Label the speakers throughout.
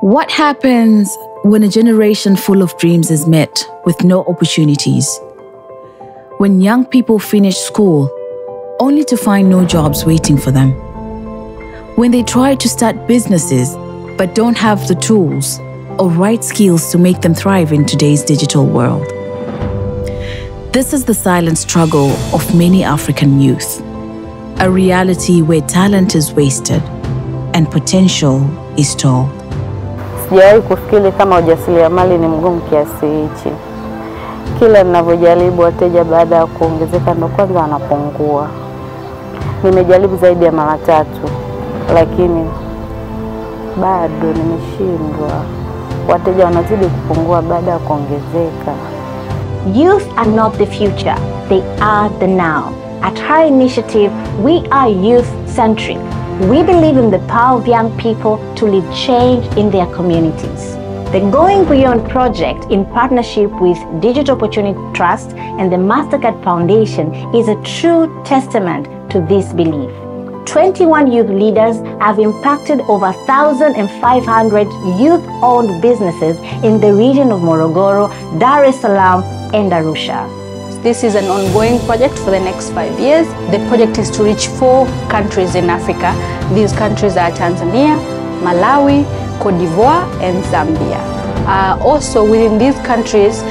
Speaker 1: What happens when a generation full of dreams is met with no opportunities? When young people finish school only to find no jobs waiting for them? When they try to start businesses but don't have the tools or right skills to make them thrive in today's digital world? This is the silent struggle of many African youth, a reality where talent is wasted and potential is stalled.
Speaker 2: Sijawahi kufikiri kama ujasiriamali ni mgumu kiasi hichi. Kila ninavyojaribu wateja baada ya kuongezeka ndo kwanza wanapungua. Nimejaribu zaidi ya mara 3 lakini bado nimeshindwa. Wateja wanazidi kupungua baada ya kuongezeka.
Speaker 3: Youth are not the future, they are the now. At Her Initiative, we are youth-centric. We believe in the power of young people to lead change in their communities. The Going Beyond project, in partnership with Digital Opportunity Trust and the Mastercard Foundation, is a true testament to this belief. 21 youth leaders have impacted over 1,500 youth-owned businesses in the region of Morogoro, Dar es Salaam, and Arusha.
Speaker 4: This is an ongoing project for the next 5 years. The project is to reach 4 countries in Africa. These countries are Tanzania, Malawi, Cote d'Ivoire, and Zambia. Also within these countries,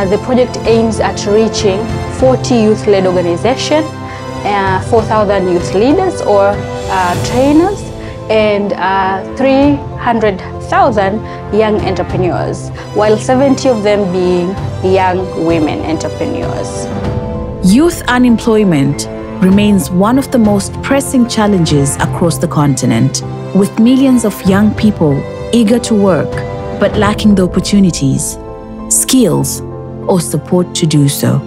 Speaker 4: the project aims at reaching 40 youth-led organizations, 4,000 youth leaders or trainers, and 300,000 young entrepreneurs, while 70 of them being young women entrepreneurs.
Speaker 1: Youth unemployment remains one of the most pressing challenges across the continent, with millions of young people eager to work but lacking the opportunities, skills, or support to do so.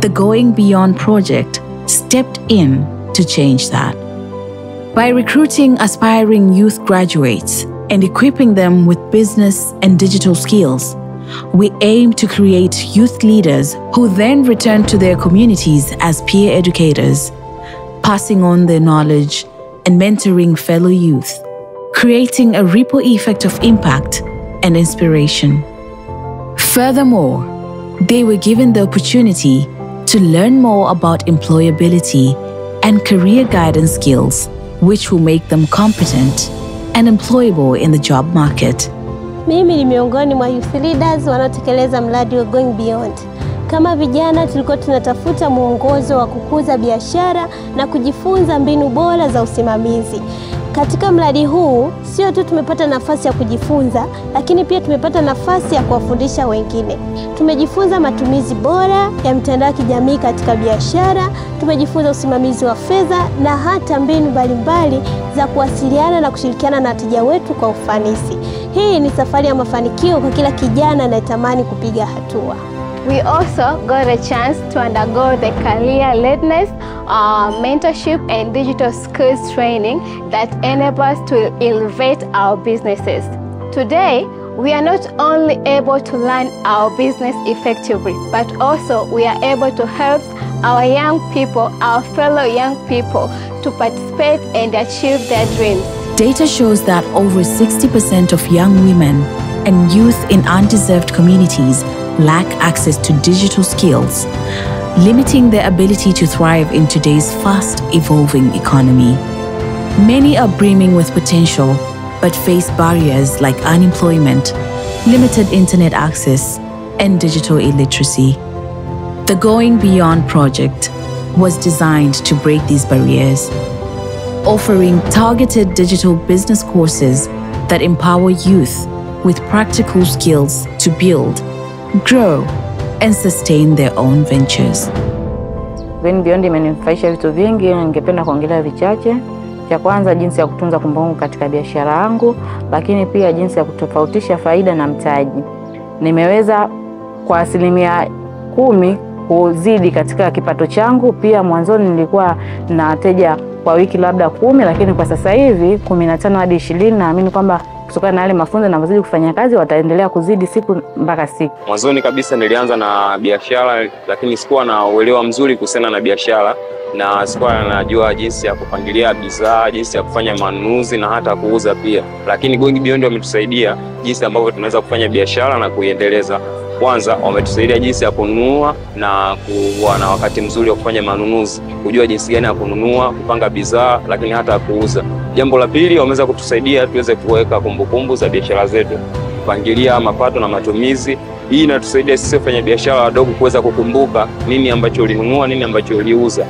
Speaker 1: The Going Beyond project stepped in to change that. By recruiting aspiring youth graduates and equipping them with business and digital skills, we aim to create youth leaders who then return to their communities as peer educators, passing on their knowledge and mentoring fellow youth, creating a ripple effect of impact and inspiration. Furthermore, they were given the opportunity to learn more about employability and career guidance skills, which will make them competent and employable in the job market.
Speaker 5: Mimi ni miongoni mwa youth leaders wanaotekeleza mradi wa Going Beyond. Kama vijana tulikuwa tunatafuta mwongozo wa kukuza biashara na kujifunza mbinu bora za usimamizi. Katika mradi huu, sio tu tumepata nafasi ya kujifunza, lakini pia tumepata nafasi ya kuwafundisha wengine. Tumejifunza matumizi bora ya mtandao wa kijamii katika biashara, tumejifunza usimamizi wa fedha na hata mbinu mbalimbali za kuwasiliana na kushirikiana na wateja wetu kwa ufanisi. Hii ni safari ya mafanikio kwa kila kijana anayetamani kupiga hatua.
Speaker 6: We also got a chance to undergo the career readiness, mentorship and digital skills training that enables us to elevate our businesses. Today, we are not only able to run our business effectively, but also we are able to help our young people, our fellow young people, to participate and achieve their dreams.
Speaker 1: Data shows that over 60% of young women and youth in undeserved communities lack access to digital skills, limiting their ability to thrive in today's fast-evolving economy. Many are brimming with potential, but face barriers like unemployment, limited internet access, and digital illiteracy. The Going Beyond project was designed to break these barriers, offering targeted digital business courses that empower youth with practical skills to build, grow, and sustain their own ventures.
Speaker 2: Going Beyond imenifaisha vitu vingi, ningependa kuongelea vichache. Cha kwanza, jinsi ya kutunza kumbukumbu katika biashara yangu, lakini pia jinsi ya kutofautisha faida na mtaji. Nimeweza kwa 10% kuzidi katika kipato changu. Pia mwanzoni nilikuwa na wateja kwa wiki labda 10, lakini kwa sasa hivi 15 hadi 20. Naamini kwamba kutokana na yale mafunzo na wazidi kufanya kazi wataendelea kuzidi siku mpaka siku.
Speaker 7: Mwanzoni kabisa nilianza na biashara, lakini sikuwa na uelewa mzuri kuhusiana na biashara na sikuwa najua jinsi ya kupangilia bidhaa, jinsi ya kufanya manunuzi na hata kuuza pia. Lakini Going Beyond wametusaidia jinsi ambavyo tunaweza kufanya biashara na kuiendeleza. Kwanza wametusaidia jinsi ya kununua na kuwa na wakati mzuri wa kufanya manunuzi, kujua jinsi gani ya kununua, kupanga bidhaa, lakini hata kuuza. Jambo la pili, wameweza kutusaidia tuweze kuweka kumbukumbu za biashara zetu, kupangilia mapato na matumizi. Hii inatusaidia sisi wafanya biashara wadogo kuweza kukumbuka nini ambacho ulinunua, nini ambacho uliuza.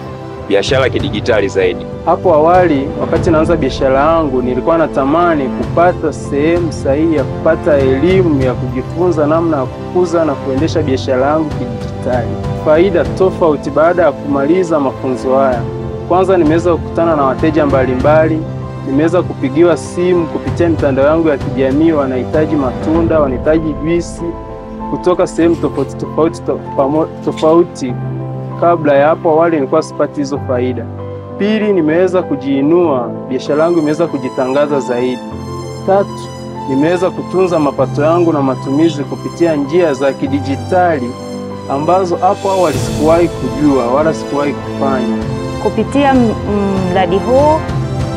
Speaker 7: Biashara kidigitali zaidi.
Speaker 8: Hapo awali wakati naanza biashara yangu nilikuwa natamani kupata sehemu sahihi ya kupata elimu ya kujifunza namna ya kukuza na kuendesha biashara yangu kidigitali. Faida tofauti baada ya kumaliza mafunzo haya. Kwanza nimeweza kukutana na wateja mbalimbali, nimeweza kupigiwa simu kupitia mitandao yangu ya kijamii, wanahitaji matunda, wanahitaji juisi kutoka sehemu tofauti. Kabla ya hapo awali nilikuwa sipati hizo faida. Pili, nimeweza kujiinua, biashara yangu imeweza kujitangaza zaidi. Tatu, nimeweza kutunza mapato yangu na matumizi kupitia njia za kidijitali ambazo hapo awali sikuwahi kujua wala sikuwahi kufanya.
Speaker 2: Kupitia mradi huu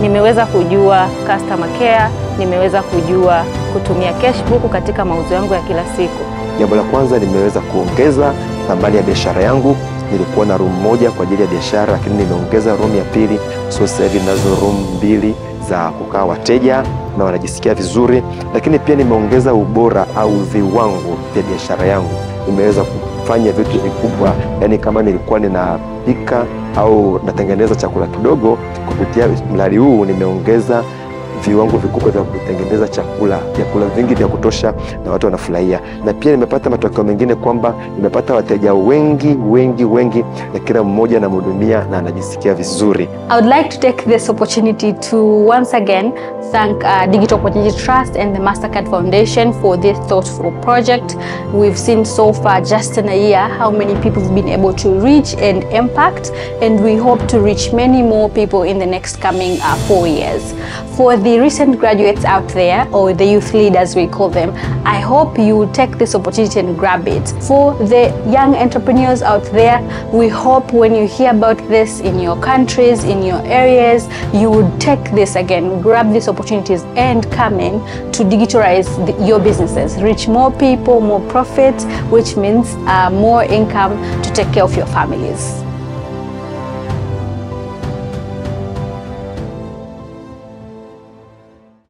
Speaker 2: nimeweza kujua customer care, nimeweza kujua kutumia cashbook katika mauzo yangu ya kila siku.
Speaker 9: Jambo la kwanza, nimeweza kuongeza thamani ya biashara yangu. Nilikuwa na room moja kwa ajili ya biashara, lakini nimeongeza room ya pili. So sasa hivi ninazo room 2 za kukaa wateja na wanajisikia vizuri, lakini pia nimeongeza ubora au viwango vya biashara yangu. Nimeweza kufanya vitu vikubwa, yani kama nilikuwa ninapika au natengeneza chakula kidogo, kupitia mradi huu nimeongeza viwango vikubwa vya kutengeneza vyakula vingi vya kutosha na watu wanafurahia. Na pia nimepata matokeo mengine kwamba nimepata wateja wengi na kila mmoja anamhudumia na anajisikia vizuri.
Speaker 4: I would like to take this opportunity to once again thank Digital Opportunity Trust and the Mastercard Foundation for this thoughtful project. We've seen so far just in a year how many people have been able to reach and impact, and we hope to reach many more people in the next coming 4 years. For the recent graduates out there, or the youth leaders we call them, I hope you will take this opportunity and grab it. For the young entrepreneurs out there, we hope when you hear about this in your countries, in your areas, you would take this again, grab these opportunities and come in to digitalize your businesses, reach more people, more profit, which means more income to take care of your families.